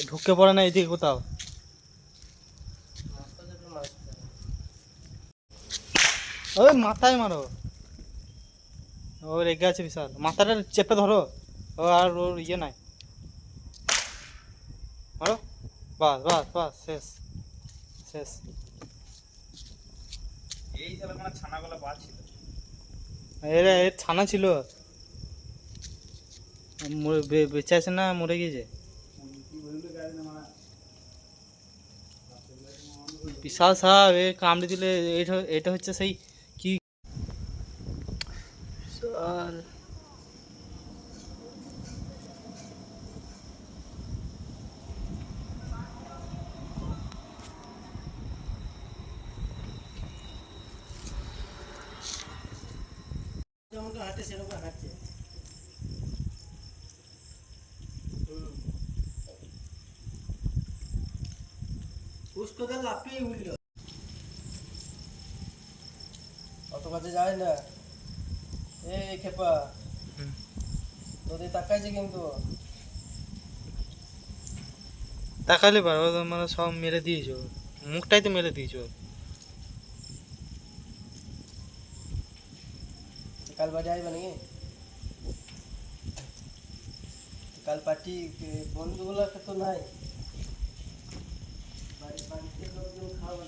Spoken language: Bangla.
ঢুকে পড়ে না এদিকে কোথাও। ওই মাথায় মারো, ও রেগে আছে বিশাল, মাথাটা চেপে ধরো। ও আর ওর ইয়ে নাই, মারো। বাস বাস বাস, শেষ শেষ। এই ছেলে মানে ছানাগুলো বাঁচছিল। এরা এর ছানা ছিল, বেঁচে আছে না মরে গিয়েছে। বিশাল সাপ, এ কামড়ে দিলে এটা এটা হচ্ছে সেই কি বিশাল। যেমন হাঁটে সেরকম হাঁটছে। উস্কোতে লাফিয়ে উঠল, অত কাছে যায় না। এই খেপা, তোদের তাকাইছে কিন্তু। তাকালে পারো, মানে সব মেরে দিয়েছো, মুখটাই তো মেরে দিয়েছো। কাল বাড়ি আইবা নাকি? কাল পার্টি বন্ধুগুলো তো নাই, বাড়িতে লোকজন খাওয়া